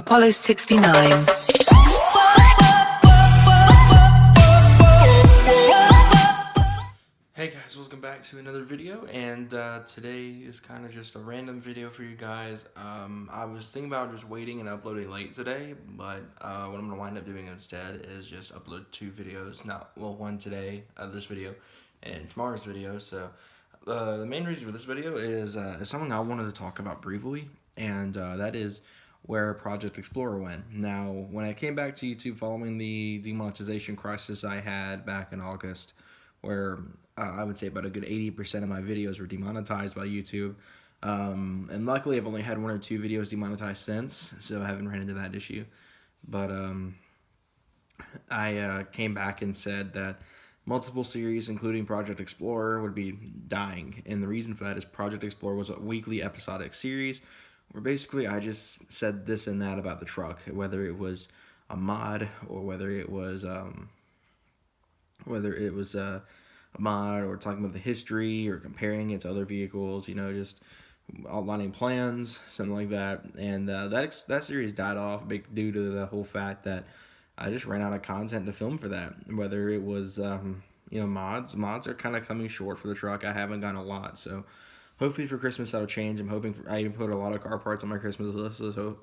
Apollo 69. Hey guys, welcome back to another video, and today is kind of just a random video for you guys. I was thinking about just waiting and uploading late today, but what I'm going to wind up doing instead is just upload two videos, one today, this video, and tomorrow's video. So the main reason for this video is something I wanted to talk about briefly, and that is where Project Explorer went. Now, when I came back to YouTube following the demonetization crisis I had back in August, where I would say about a good 80% of my videos were demonetized by YouTube. And luckily, I've only had one or two videos demonetized since, so I haven't ran into that issue. But I came back and said that multiple series, including Project Explorer, would be dying. And the reason for that is Project Explorer was a weekly episodic series where basically I just said this and that about the truck, whether it was a mod or whether it was a mod or talking about the history or comparing it to other vehicles, you know, just outlining plans, something like that. And that series died off due to the whole fact that I just ran out of content to film for that. Whether it was, mods are kind of coming short for the truck. I haven't gotten a lot, so hopefully for Christmas that'll change. I put a lot of car parts on my Christmas list, so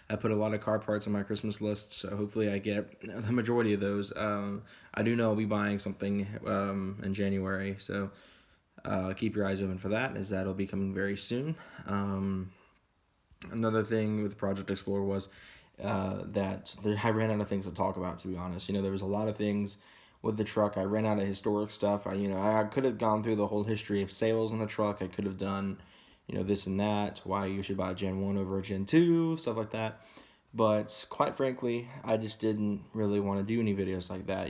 I put a lot of car parts on my Christmas list, so hopefully I get the majority of those. I do know I'll be buying something in January, so keep your eyes open for that, as that'll be coming very soon. Another thing with Project Explorer was that I ran out of things to talk about, to be honest. You know, there was a lot of things with the truck. I ran out of historic stuff. I could have gone through the whole history of sales on the truck. I could have done, this and that, why you should buy a Gen 1 over a Gen 2, stuff like that. But quite frankly, I just didn't really want to do any videos like that.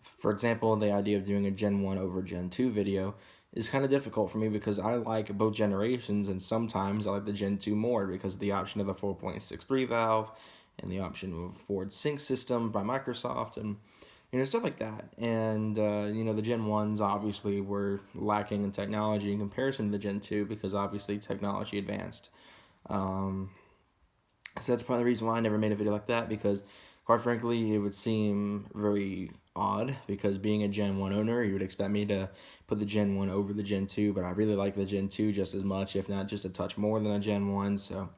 For example, the idea of doing a Gen 1 over Gen 2 video is kind of difficult for me because I like both generations, and sometimes I like the Gen 2 more because of the option of the 4.63 valve and the option of Ford Sync system by Microsoft and stuff like that. And, the Gen 1s obviously were lacking in technology in comparison to the Gen 2 because obviously technology advanced. So that's probably the reason why I never made a video like that, because quite frankly, it would seem very odd, because being a Gen 1 owner, you would expect me to put the Gen 1 over the Gen 2, but I really like the Gen 2 just as much, if not just a touch more than a Gen 1. So,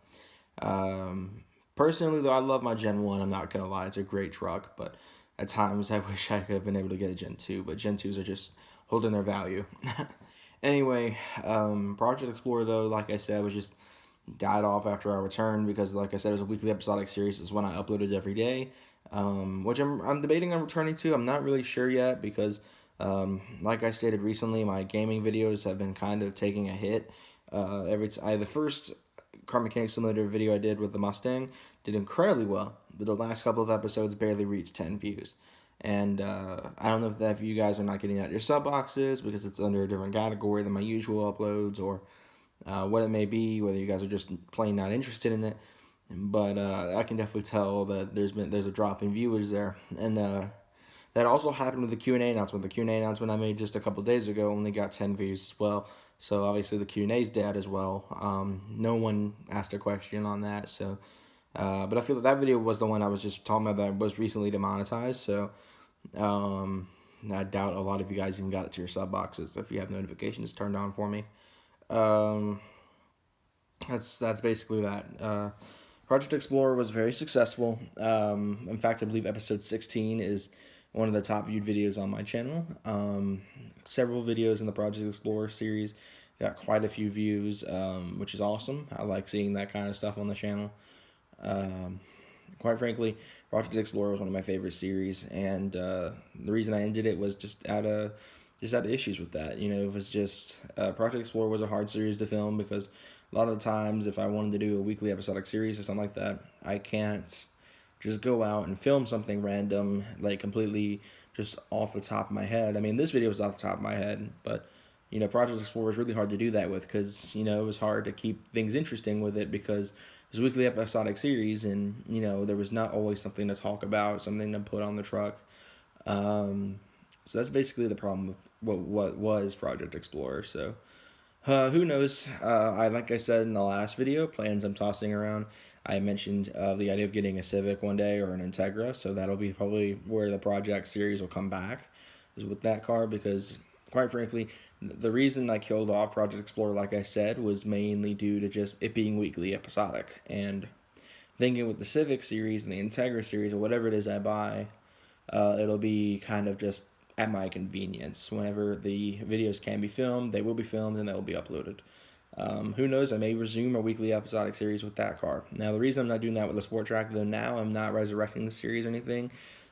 personally, though, I love my Gen 1. I'm not going to lie. It's a great truck, but at times I wish I could have been able to get a Gen 2, but Gen 2s are just holding their value. Anyway, Project Explorer, though, like I said, was just died off after I returned because, like I said, it was a weekly episodic series. Is when I uploaded every day, which I'm debating on returning to. I'm not really sure yet because, like I stated recently, my gaming videos have been kind of taking a hit. The first car mechanic simulator video I did with the Mustang did incredibly well, but the last couple of episodes barely reached 10 views. And I don't know if you guys are not getting out your sub boxes because it's under a different category than my usual uploads, or what it may be, whether you guys are just plain not interested in it. But I can definitely tell that there's a drop in viewers there. And that also happened with the Q&A announcement. The Q&A announcement I made just a couple days ago only got 10 views as well. So obviously the Q&A's dead as well. No one asked a question on that. So, but I feel that video was the one I was just talking about that was recently demonetized. So I doubt a lot of you guys even got it to your sub boxes if you have notifications turned on for me. That's basically that. Project Explorer was very successful. In fact, I believe episode 16 is one of the top viewed videos on my channel. Several videos in the Project Explorer series got quite a few views, which is awesome. I like seeing that kind of stuff on the channel. Quite frankly, Project Explorer was one of my favorite series, and the reason I ended it was just out of issues with that. It was just Project Explorer was a hard series to film because a lot of the times if I wanted to do a weekly episodic series or something like that, I can't just go out and film something random, like completely just off the top of my head. I mean, this video was off the top of my head, but Project Explorer is really hard to do that with because it was hard to keep things interesting with it because it was a weekly episodic series, and there was not always something to talk about, something to put on the truck. So that's basically the problem with what was Project Explorer. So who knows? Like I said in the last video, plans I'm tossing around. I mentioned the idea of getting a Civic one day or an Integra, so that'll be probably where the project series will come back, is with that car, because quite frankly, the reason I killed off Project Explorer, like I said, was mainly due to just it being weekly episodic. And thinking with the Civic series and the Integra series or whatever it is I buy, it'll be kind of just at my convenience. Whenever the videos can be filmed, they will be filmed and they will be uploaded. Who knows, I may resume a weekly episodic series with that car. Now, the reason I'm not doing that with the Sport Track, though now I'm not resurrecting the series or anything,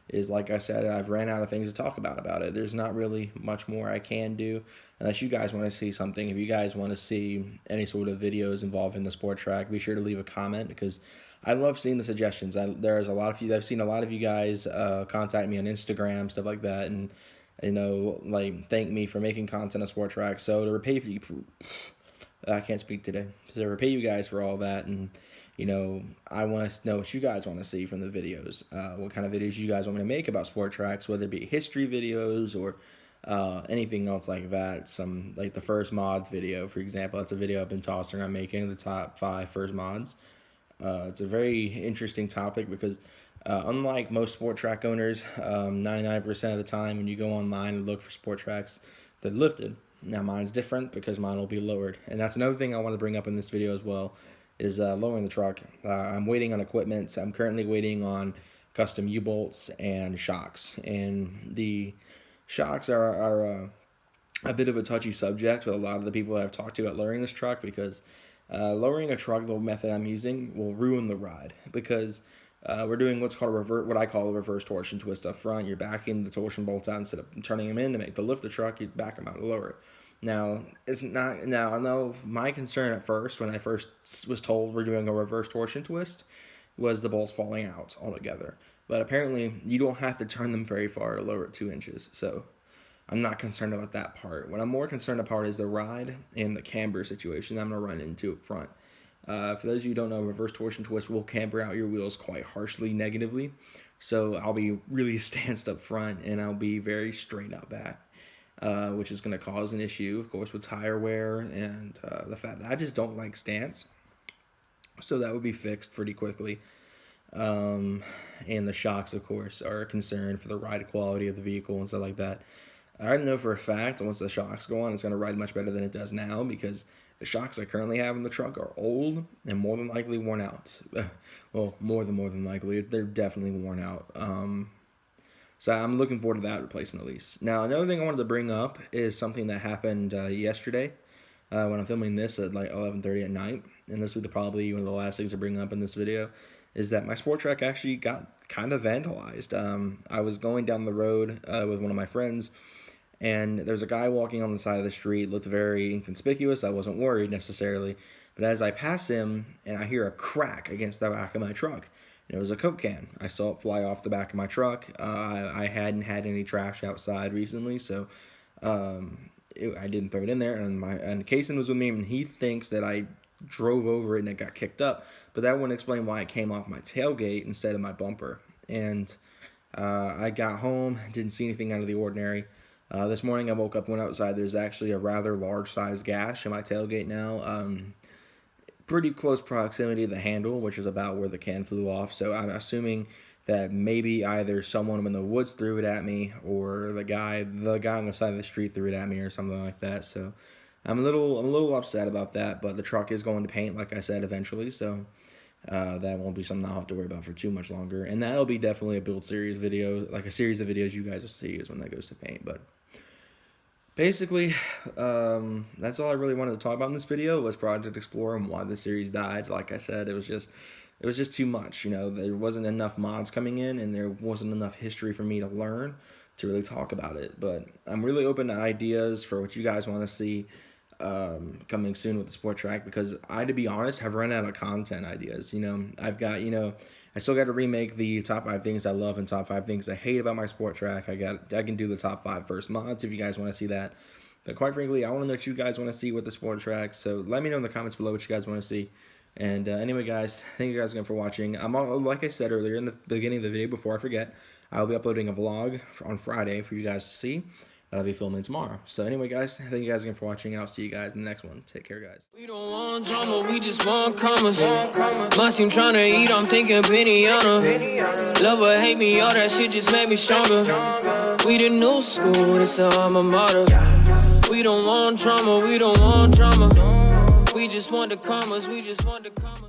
is like I said, I've ran out of things to talk about it. There's not really much more I can do unless you guys want to see something. If you guys want to see any sort of videos involving the Sport Track, be sure to leave a comment, because I love seeing the suggestions. There's a lot of you. I've seen a lot of you guys contact me on Instagram, stuff like that, and like thank me for making content on Sport Track. So to repay you, I can't speak today. So to repay you guys for all that, and I want to know what you guys want to see from the videos. What kind of videos you guys want me to make about Sport Tracks, whether it be history videos or anything else like that. Some like the first mods video, for example. That's a video I've been tossing around making, the top 5 first mods. It's a very interesting topic because unlike most Sport Track owners, 99% of the time when you go online and look for Sport Tracks, they're lifted. Now mine's different because mine will be lowered. And that's another thing I want to bring up in this video as well, is lowering the truck. I'm waiting on equipment. I'm currently waiting on custom U-bolts and shocks. And the shocks are a bit of a touchy subject with a lot of the people that I've talked to about lowering this truck, because lowering a truck, the method I'm using, will ruin the ride, because we're doing what's called what I call a reverse torsion twist up front. You're backing the torsion bolts out instead of turning them in to make the lift the truck. You back them out to lower it. Now it's not. Now I know my concern at first, when I first was told we're doing a reverse torsion twist, was the bolts falling out altogether. But apparently you don't have to turn them very far to lower it 2 inches. So I'm not concerned about that part. What I'm more concerned about is the ride and the camber situation I'm going to run into up front. For those of you who don't know, reverse torsion twist will camber out your wheels quite harshly negatively. So I'll be really stanced up front and I'll be very straight out back, which is going to cause an issue, of course, with tire wear and the fact that I just don't like stance. So that would be fixed pretty quickly. And the shocks, of course, are a concern for the ride quality of the vehicle and stuff like that. I know for a fact once the shocks go on, it's going to ride much better than it does now, because the shocks I currently have in the truck are old and more than likely worn out. Well, more than likely. They're definitely worn out. So I'm looking forward to that replacement at least. Now, another thing I wanted to bring up is something that happened yesterday when I'm filming this at like 11:30 at night. And this will be probably one of the last things to bring up in this video, is that my Sport Track actually got kind of vandalized. I was going down the road with one of my friends, and there's a guy walking on the side of the street, looked very inconspicuous. I wasn't worried necessarily, but as I pass him and I hear a crack against the back of my truck, and it was a Coke can. I saw it fly off the back of my truck. I hadn't had any trash outside recently, so I didn't throw it in there, and Kason was with me, and he thinks that I drove over it and it got kicked up, but that wouldn't explain why it came off my tailgate instead of my bumper. And I got home, didn't see anything out of the ordinary. This morning I woke up, went outside. There's actually a rather large size gash in my tailgate now. Pretty close proximity to the handle, which is about where the can flew off. So I'm assuming that maybe either someone in the woods threw it at me, or the guy on the side of the street threw it at me, or something like that. So I'm a little upset about that, but the truck is going to paint, like I said, eventually. So that won't be something I'll have to worry about for too much longer. And that'll be definitely a build series video, like a series of videos you guys will see is when that goes to paint. But basically, that's all I really wanted to talk about in this video, was Project Explorer and why the series died. Like I said, it was just too much. There wasn't enough mods coming in, and there wasn't enough history for me to learn to really talk about it. But I'm really open to ideas for what you guys want to see coming soon with the Sport Track, because to be honest, have run out of content ideas. I've got, I still got to remake the top 5 things I love and top 5 things I hate about my Sport Track. I can do the top 5 first mods if you guys want to see that. But quite frankly, I want to know what you guys want to see with the Sport Track. So let me know in the comments below what you guys want to see. And anyway, guys, thank you guys again for watching. Like I said earlier in the beginning of the video, before I forget, I'll be uploading a vlog on Friday for you guys to see. that I'll be filming tomorrow. So anyway, guys, thank you guys again for watching. I'll see you guys in the next one. Take care, guys. We don't want drama, we just want commas. My team tryna eat, I'm thinking Benihana. Love or hate me, all that shit just made me stronger. We the new school, it's the alma mater. We don't want drama, we don't want drama. We just want the commas, we just want the commas.